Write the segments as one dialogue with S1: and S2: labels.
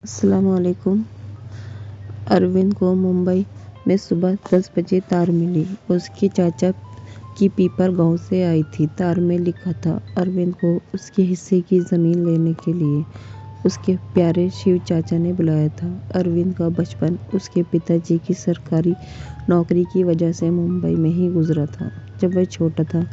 S1: अस्सलामुअलैकुम। अरविंद को मुंबई में सुबह 10 बजे तार मिली। उसके चाचा की पीपर गांव से आई थी। तार में लिखा था अरविंद को उसके हिस्से की ज़मीन लेने के लिए उसके प्यारे शिव चाचा ने बुलाया था। अरविंद का बचपन उसके पिताजी की सरकारी नौकरी की वजह से मुंबई में ही गुजरा था। जब वह छोटा था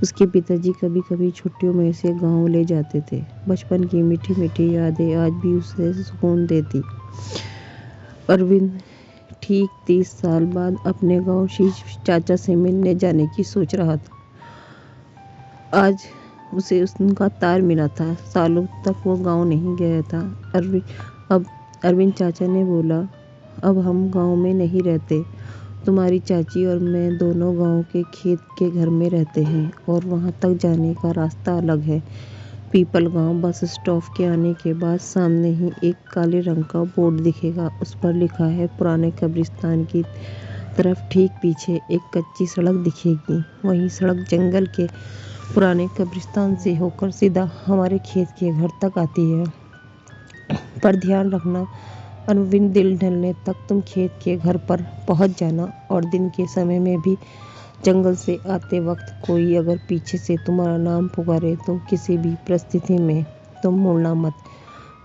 S1: उसके पिताजी कभी कभी छुट्टियों में उसे गांव ले जाते थे। बचपन की मीठी मीठी यादें आज भी उसे सुकून देती। अरविंद ठीक 30 साल बाद अपने गांव शिव चाचा से मिलने जाने की सोच रहा था। आज उसे उनका तार मिला था। सालों तक वो गांव नहीं गया था। अरविंद चाचा ने बोला, अब हम गांव में नहीं रहते। तुम्हारी चाची और मैं दोनों गांव के खेत के घर में रहते हैं और वहां तक जाने का रास्ता अलग है। पीपल गांव बस स्टॉप के आने के बाद सामने ही एक काले रंग का बोर्ड दिखेगा। उस पर लिखा है पुराने कब्रिस्तान की तरफ ठीक पीछे एक कच्ची सड़क दिखेगी। वही सड़क जंगल के पुराने कब्रिस्तान से होकर सीधा हमारे खेत के घर तक आती है। पर ध्यान रखना अरविंद, दिल ढलने तक तुम खेत के घर पर पहुंच जाना और दिन के समय में भी जंगल से आते वक्त कोई अगर पीछे से तुम्हारा नाम पुकारे तो किसी भी परिस्थिति में तुम मुड़ना मत।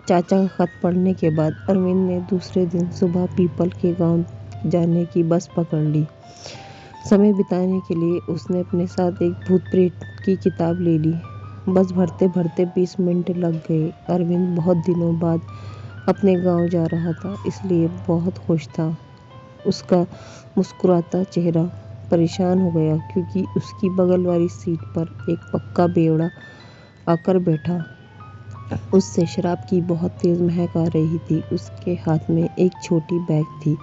S1: चाचा का खत पढ़ने के बाद अरविंद ने दूसरे दिन सुबह पीपल के गांव जाने की बस पकड़ ली। समय बिताने के लिए उसने अपने साथ एक भूत प्रेत की किताब ले ली। बस भरते भरते 20 मिनट लग गए। अरविंद बहुत दिनों बाद अपने गांव जा रहा था, इसलिए बहुत खुश था। उसका मुस्कुराता चेहरा परेशान हो गया क्योंकि उसकी बगल वाली सीट पर एक पक्का बेवड़ा आकर बैठा। उससे शराब की बहुत तेज महक आ रही थी। उसके हाथ में एक छोटी बैग थी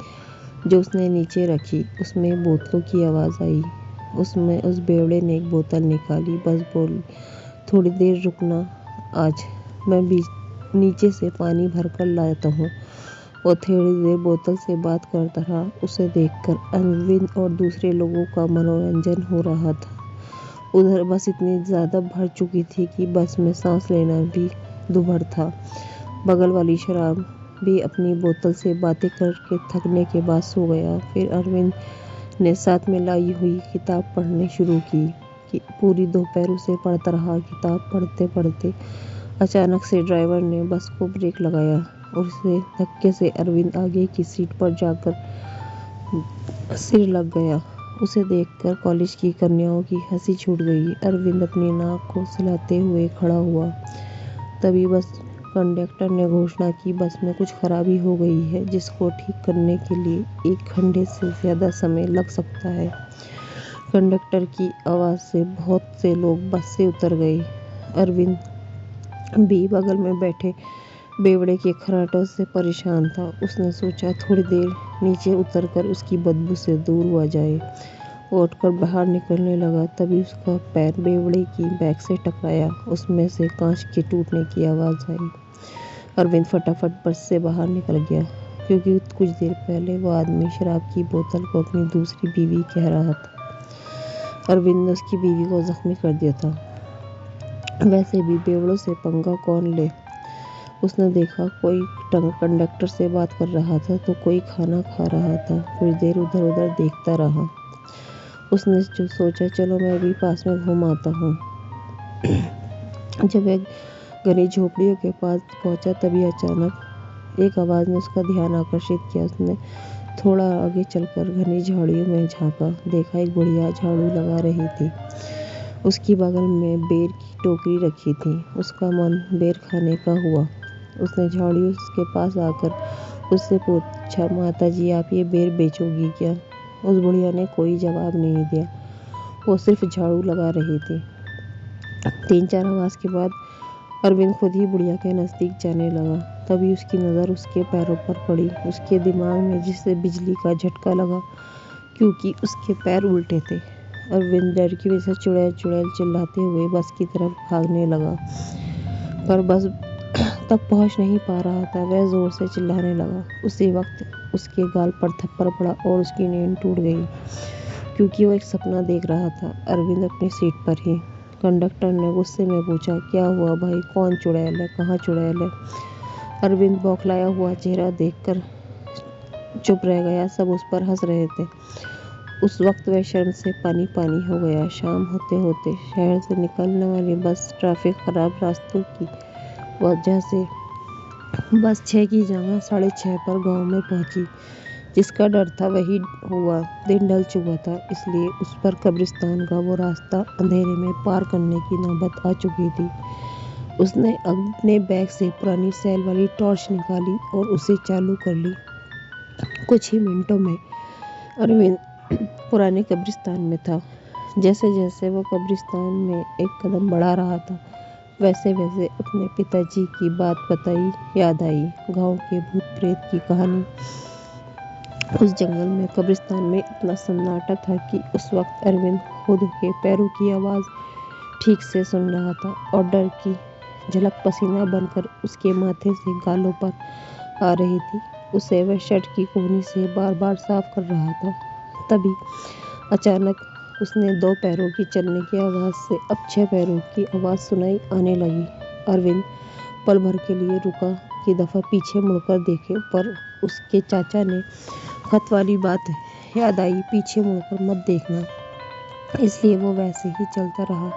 S1: जो उसने नीचे रखी। उसमें बोतलों की आवाज़ आई। उसमें उस बेवड़े ने एक बोतल निकाली। बस बोली, थोड़ी देर रुकना, आज मैं नीचे से पानी भर कर लाता हूँ। वो थोड़ी देर बोतल से बात करता रहा। उसे देखकर अरविंद और दूसरे लोगों का मनोरंजन हो रहा था। उधर बस इतनी ज़्यादा भर चुकी थी कि बस में सांस लेना भी दुभर था। बगल वाली शराब भी अपनी बोतल से बातें करके थकने के बाद सो गया। फिर अरविंद ने साथ में लाई हुई किताब पढ़नी शुरू की कि पूरी दोपहर उसे पढ़ता रहा। किताब पढ़ते पढ़ते अचानक से ड्राइवर ने बस को ब्रेक लगाया और उसे धक्के से अरविंद आगे की सीट पर जाकर सिर लग गया। उसे देखकर कॉलेज की कन्याओं की हंसी छूट गई। अरविंद अपनी नाक को सहलाते हुए खड़ा हुआ। तभी बस कंडक्टर ने घोषणा की, बस में कुछ खराबी हो गई है जिसको ठीक करने के लिए 1 घंटे से ज़्यादा समय लग सकता है। कंडक्टर की आवाज़ से बहुत से लोग बस से उतर गए। अरविंद भी बगल में बैठे बेवड़े के खर्राटों से परेशान था। उसने सोचा थोड़ी देर नीचे उतरकर उसकी बदबू से दूर हुआ जाए। वो उठकर बाहर निकलने लगा। तभी उसका पैर बेवड़े की बैग से टकराया। उसमें से कांच के टूटने की आवाज़ आई। अरविंद फटाफट बस से बाहर निकल गया क्योंकि कुछ देर पहले वो आदमी शराब की बोतल को अपनी दूसरी बीवी कह रहा था। अरविंद ने उसकी बीवी को जख्मी कर दिया था। वैसे भी बेवड़ों से पंगा कौन ले। उसने देखा कोई कंडक्टर से बात कर रहा था तो कोई खाना खा रहा था। कुछ देर उधर उधर देखता रहा। उसने जो सोचा, चलो मैं भी पास में घूम आता हूँ। जब एक घनी झोपड़ियों के पास पहुंचा तभी अचानक एक आवाज़ ने उसका ध्यान आकर्षित किया। उसने थोड़ा आगे चलकर घनी झाड़ियों में झांका। देखा एक बुढ़िया झाड़ू लगा रही थी। उसकी बगल में बेर की टोकरी रखी थी। उसका मन बेर खाने का हुआ। उसने झाड़ू के पास आकर उससे पूछा, माता जी आप ये बेर बेचोगी क्या? उस बुढ़िया ने कोई जवाब नहीं दिया। वो सिर्फ झाड़ू लगा रही थी। 3-4 आवाज़ के बाद अरविंद खुद ही बुढ़िया के नज़दीक जाने लगा। तभी उसकी नज़र उसके पैरों पर पड़ी। उसके दिमाग में जिससे बिजली का झटका लगा क्योंकि उसके पैर उल्टे थे। अरविंद डर की वजह से चुड़ैल चुड़ैल चिल्लाते हुए बस की तरफ भागने लगा, पर बस तक पहुंच नहीं पा रहा था। वह जोर से चिल्लाने लगा। उसी वक्त उसके गाल पर थप्पड़ पड़ा और उसकी नींद टूट गई क्योंकि वो एक सपना देख रहा था। अरविंद अपनी सीट पर ही। कंडक्टर ने गुस्से में पूछा, क्या हुआ भाई, कौन चुड़ैल है, कहाँ चुड़ैल है? अरविंद बौखलाया हुआ चेहरा देखकर चुप रह गया। सब उस पर हंस रहे थे। उस वक्त वह शर्म से पानी पानी हो गया। शाम होते होते शहर से निकलने वाली बस ट्रैफिक खराब रास्तों की वजह से बस 6 की जगह 6:30 पर गांव में पहुंची। जिसका डर था वही हुआ। दिन ढल चुका था, इसलिए उस पर कब्रिस्तान का वो रास्ता अंधेरे में पार करने की नौबत आ चुकी थी। उसने अपने बैग से पुरानी सेल वाली टॉर्च निकाली और उसे चालू कर ली। कुछ ही मिनटों में अरविंद पुराने कब्रिस्तान में था। जैसे जैसे वो कब्रिस्तान में एक कदम बढ़ा रहा था, वैसे वैसे अपने पिताजी की बात बताई याद आई। गांव के भूत प्रेत की कहानी। उस जंगल में कब्रिस्तान में इतना सन्नाटा था कि उस वक्त अरविंद खुद के पैरों की आवाज़ ठीक से सुन रहा था और डर की झलक पसीना बनकर उसके माथे से गालों पर आ रही थी। उसे वह शर्ट की कोहनी से बार बार साफ कर रहा था। तभी अचानक उसने 2 पैरों की चलने की आवाज़ से अब 6 पैरों की आवाज़ सुनाई आने लगी। अरविंद पल भर के लिए रुका कि दफ़ा पीछे मुड़कर देखे, पर उसके चाचा ने खत वाली बात याद आई, पीछे मुड़कर मत देखना। इसलिए वो वैसे ही चलता रहा।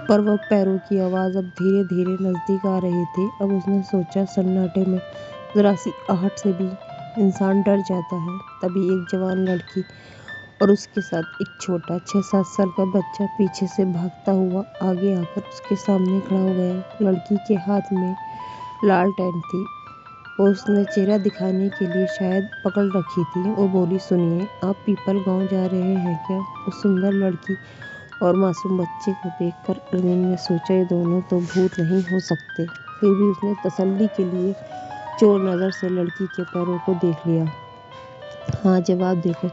S1: पर वह पैरों की आवाज़ अब धीरे धीरे नज़दीक आ रही थी। अब उसने सोचा, सन्नाटे में ज़रा सी आहट से भी इंसान डर जाता है। तभी एक जवान लड़की और उसके साथ एक छोटा 6-7 साल का बच्चा पीछे से भागता हुआ आगे आकर उसके सामने खड़ा हो गया। लड़की के हाथ में लालटेन थी। वो उसने चेहरा दिखाने के लिए शायद पकड़ रखी थी। वो बोली, सुनिए, आप पीपल गांव जा रहे हैं क्या? उस सुंदर लड़की और मासूम बच्चे को देखकर अरविंद ने सोचा, ये दोनों तो भूत नहीं हो सकते। फिर भी उसने तसल्ली के लिए चोर नज़र से लड़की के पैरों को देख लिया। हाँ जवाब देकर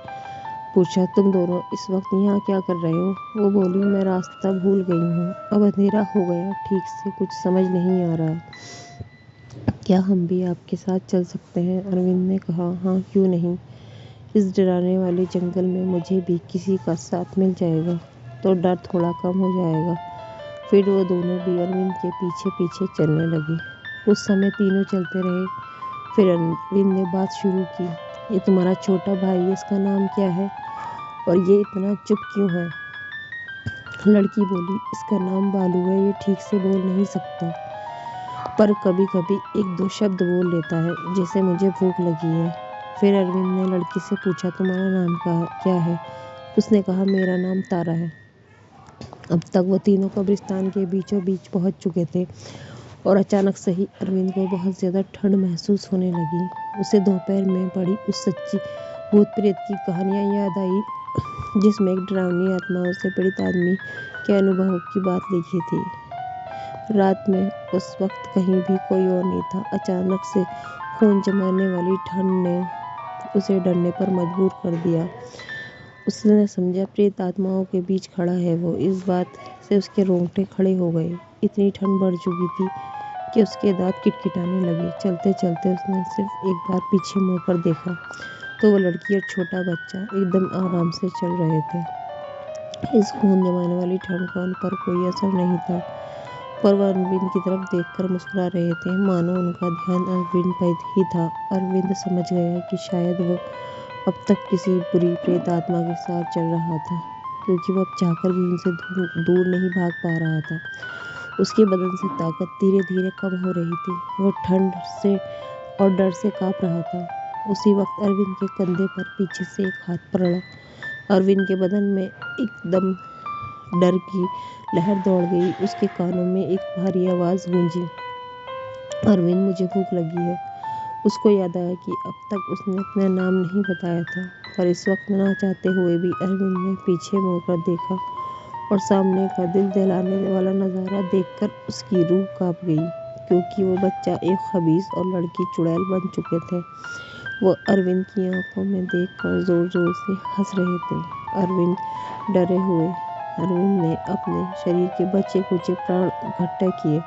S1: पूछा, तुम दोनों इस वक्त यहाँ क्या कर रहे हो? वो बोली, मैं रास्ता भूल गई हूँ। अब अंधेरा हो गया, ठीक से कुछ समझ नहीं आ रहा। क्या हम भी आपके साथ चल सकते हैं? अरविंद ने कहा, हाँ क्यों नहीं। इस डराने वाले जंगल में मुझे भी किसी का साथ मिल जाएगा तो डर थोड़ा कम हो जाएगा। फिर वो दोनों भी अरविंद के पीछे पीछे चलने लगे। कुछ समय तीनों चलते रहे। फिर अरविंद ने बात शुरू की, ये तुम्हारा छोटा भाई है, इसका नाम क्या है और ये इतना चुप क्यों है? लड़की बोली, इसका नाम बालू है, ये ठीक से बोल नहीं सकता, पर कभी कभी 1-2 शब्द बोल लेता है, जैसे मुझे भूख लगी है। फिर अरविंद ने लड़की से पूछा, तुम्हारा नाम क्या है? उसने कहा, मेरा नाम तारा है। अब तक वो तीनों कब्रिस्तान के बीचों बीच पहुंच चुके थे और अचानक से ही अरविंद को बहुत ज़्यादा ठंड महसूस होने लगी। उसे दोपहर में पड़ी उस सच्ची भूत प्रेत की कहानियाँ याद आई, जिसमें एक डरावनी आत्माओं से पीड़ित आदमी के अनुभवों की बात लिखी थी। रात में उस वक्त कहीं भी कोई और नहीं था। अचानक से खून जमाने वाली ठंड ने उसे डरने पर मजबूर कर दिया। उसने समझा, प्रेत आत्माओं के बीच खड़ा है वो। इस बात से उसके रोंगटे खड़े हो गए। इतनी ठंड बढ़ चुकी थी कि उसके दांत किटकिटाने लगे। चलते चलते उसने सिर्फ एक बार पीछे मुड़कर देखा तो वो लड़की और छोटा बच्चा एकदम आराम से चल रहे थे। इस खून जमाने वाली ठंड का उन पर कोई असर नहीं था, पर वह अरविंद की तरफ देखकर मुस्कुरा रहे थे, मानो उनका ध्यान अरविंद पर ही था। अरविंद समझ गया कि शायद वो अब तक किसी बुरी प्रेत आत्मा के साथ चल रहा था, क्योंकि वो अब चाहकर भी उनसे दूर नहीं भाग पा रहा था। उसके बदन से ताकत धीरे धीरे कम हो रही थी। वो ठंड से और डर से काँप रहा था। उसी वक्त अरविंद के कंधे पर पीछे से एक हाथ पड़ा। अरविंद के बदन में एकदम डर की लहर दौड़ गई। उसके कानों में एक भारी आवाज़ गूंजी, अरविंद, मुझे भूख लगी है। उसको याद आया कि अब तक उसने अपना नाम नहीं बताया था, पर इस वक्त ना चाहते हुए भी अरविंद ने पीछे मुड़कर देखा और सामने का दिल दहलाने वाला नज़ारा देखकर उसकी रूह कांप गई, क्योंकि वो बच्चा एक खबीस और लड़की चुड़ैल बन चुके थे। वो अरविंद की आंखों में देखकर जोर जोर से हंस रहे थे। अरविंद डरे हुए। अरविंद ने अपने शरीर के बचे कुचे प्राण इकट्ठे किए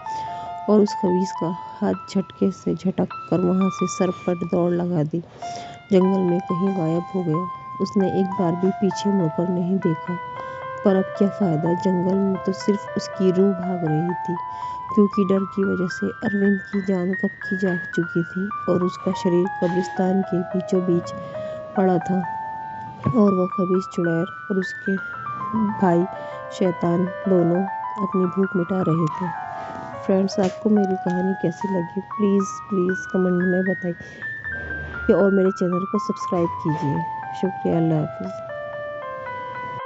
S1: और उस खबीस का हाथ झटके से झटक कर वहाँ से सरपट दौड़ लगा दी। जंगल में कहीं गायब हो गया। उसने एक बार भी पीछे मुड़कर नहीं देखा, पर अब क्या फ़ायदा, जंगल में तो सिर्फ उसकी रूह भाग रही थी। क्योंकि डर की वजह से अरविंद की जान कब की जा चुकी थी और उसका शरीर कब्रिस्तान के बीचों बीच पड़ा था और वो खबीज चुड़ैल और उसके भाई शैतान दोनों अपनी भूख मिटा रहे थे। फ्रेंड्स, आपको मेरी कहानी कैसी लगी प्लीज़ प्लीज़ कमेंट में बताइए और मेरे चैनल को सब्सक्राइब कीजिए। शुक्रिया, अल्लाह हाफ़िज़।